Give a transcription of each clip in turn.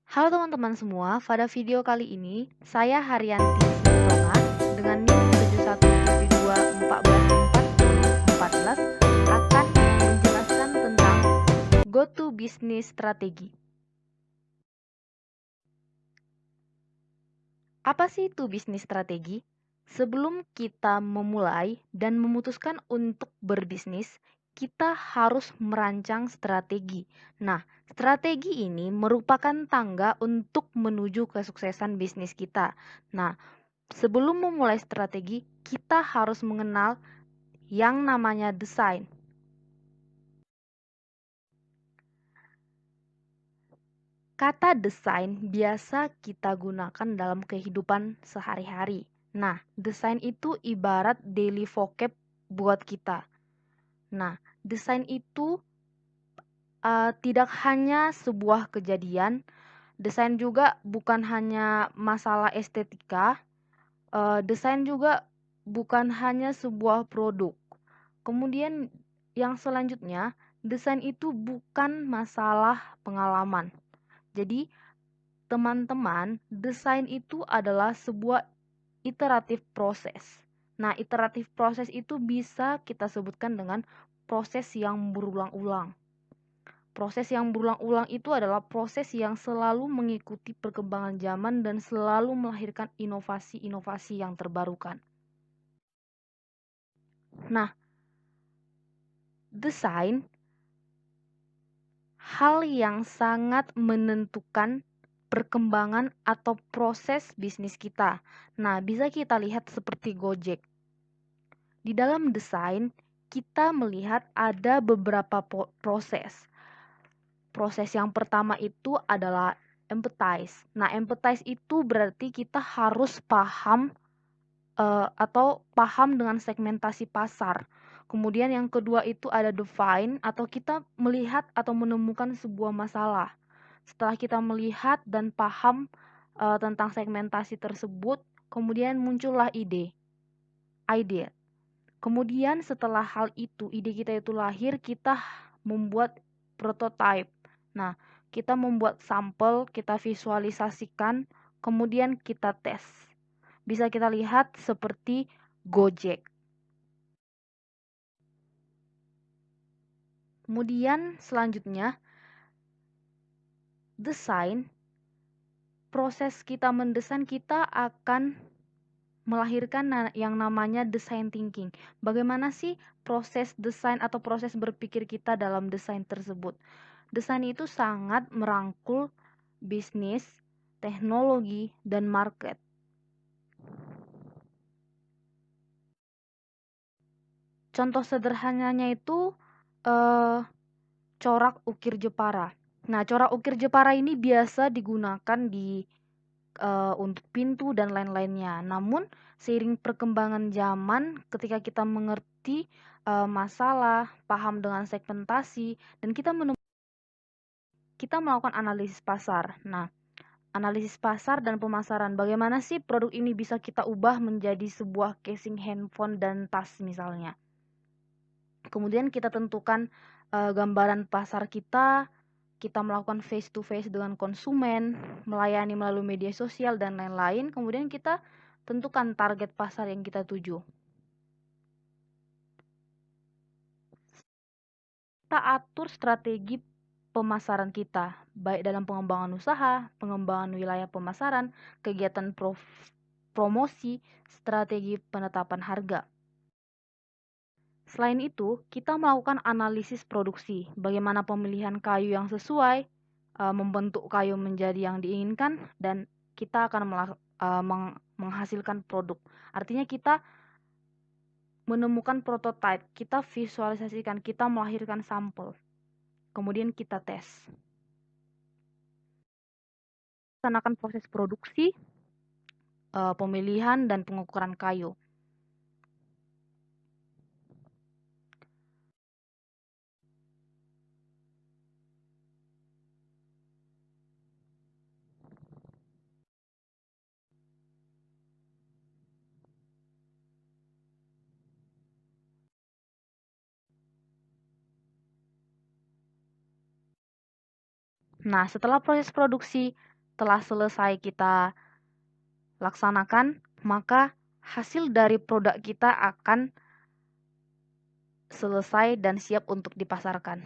Halo teman-teman semua, pada video kali ini saya Haryanti Sintonga dengan NIM 71721414 akan menjelaskan tentang Go to Business Strategi. Apa sih itu bisnis strategi? Sebelum kita memulai dan memutuskan untuk berbisnis, kita harus merancang strategi. Nah, strategi ini merupakan tangga untuk menuju kesuksesan bisnis kita. Nah, sebelum memulai strategi, kita harus mengenal yang namanya desain. Kata desain biasa kita gunakan dalam kehidupan sehari-hari. Nah, desain itu ibarat daily vocab buat kita. Nah, desain itu tidak hanya sebuah kejadian, desain juga bukan hanya masalah estetika, desain juga bukan hanya sebuah produk. Kemudian yang selanjutnya, desain itu bukan masalah pengalaman. Jadi, teman-teman, desain itu adalah sebuah iteratif proses. Nah, iteratif proses itu bisa kita sebutkan dengan proses yang berulang-ulang. Proses yang berulang-ulang itu adalah proses yang selalu mengikuti perkembangan zaman dan selalu melahirkan inovasi-inovasi yang terbarukan. Nah, desain hal yang sangat menentukan perkembangan atau proses bisnis kita. Nah, bisa kita lihat seperti Gojek. Di dalam desain, kita melihat ada beberapa proses. Proses yang pertama itu adalah empathize. Nah, empathize itu berarti kita harus paham atau paham dengan segmentasi pasar. Kemudian yang kedua itu ada define atau kita melihat atau menemukan sebuah masalah. Setelah kita melihat dan paham tentang segmentasi tersebut, kemudian muncullah ide. Kemudian setelah hal itu, ide kita itu lahir, kita membuat prototype. Nah, kita membuat sampel, kita visualisasikan, kemudian kita tes. Bisa kita lihat seperti Gojek. Kemudian selanjutnya, desain. Proses kita mendesain, kita akan melahirkan yang namanya design thinking. Bagaimana sih proses desain atau proses berpikir kita dalam desain tersebut? Desain itu sangat merangkul bisnis, teknologi, dan market. Contoh sederhananya itu corak ukir Jepara. Nah, corak ukir Jepara ini biasa digunakan untuk pintu dan lain-lainnya. Namun, seiring perkembangan zaman, ketika kita mengerti masalah, paham dengan segmentasi, dan kita melakukan analisis pasar. Nah, analisis pasar dan pemasaran. Bagaimana sih produk ini bisa kita ubah menjadi sebuah casing handphone dan tas misalnya. Kemudian kita tentukan gambaran pasar kita melakukan face to face dengan konsumen, melayani melalui media sosial dan lain-lain. Kemudian kita tentukan target pasar yang kita tuju. Kita atur strategi pemasaran kita, baik dalam pengembangan usaha, pengembangan wilayah pemasaran, kegiatan promosi, strategi penetapan harga. Selain itu, kita melakukan analisis produksi, bagaimana pemilihan kayu yang sesuai, membentuk kayu menjadi yang diinginkan, dan kita akan menghasilkan produk. Artinya kita menemukan prototipe, kita visualisasikan, kita melahirkan sampel, kemudian kita tes. Laksanakan proses produksi, pemilihan, dan pengukuran kayu. Nah, setelah proses produksi setelah selesai kita laksanakan, maka hasil dari produk kita akan selesai dan siap untuk dipasarkan.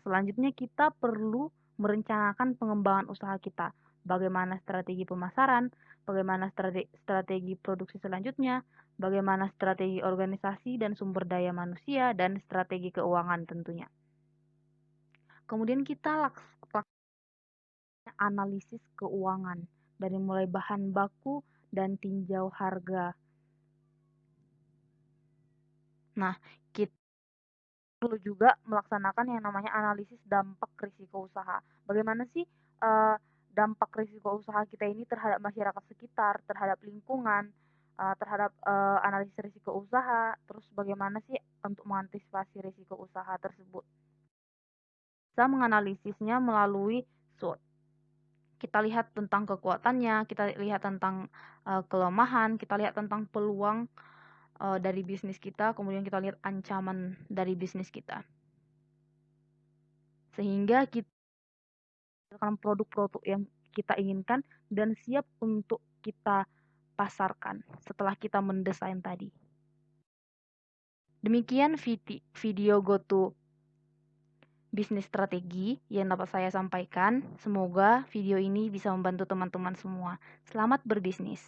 Selanjutnya kita perlu merencanakan pengembangan usaha kita. Bagaimana strategi pemasaran, bagaimana strategi produksi selanjutnya, bagaimana strategi organisasi dan sumber daya manusia, dan strategi keuangan tentunya. Kemudian kita lakukan analisis keuangan dari mulai bahan baku dan tinjau harga. Nah, kita perlu juga melaksanakan yang namanya analisis dampak risiko usaha. Bagaimana sih dampak risiko usaha kita ini terhadap masyarakat sekitar, terhadap lingkungan, terhadap analisis risiko usaha, terus bagaimana sih untuk mengantisipasi risiko usaha tersebut. Kita menganalisisnya melalui SWOT. Kita lihat tentang kekuatannya, kita lihat tentang kelemahan, kita lihat tentang peluang dari bisnis kita, kemudian kita lihat ancaman dari bisnis kita. Sehingga kita menghasilkan produk-produk yang kita inginkan dan siap untuk kita pasarkan setelah kita mendesain tadi. Demikian video GoTo bisnis strategi yang dapat saya sampaikan. Semoga video ini bisa membantu teman-teman semua. Selamat berbisnis.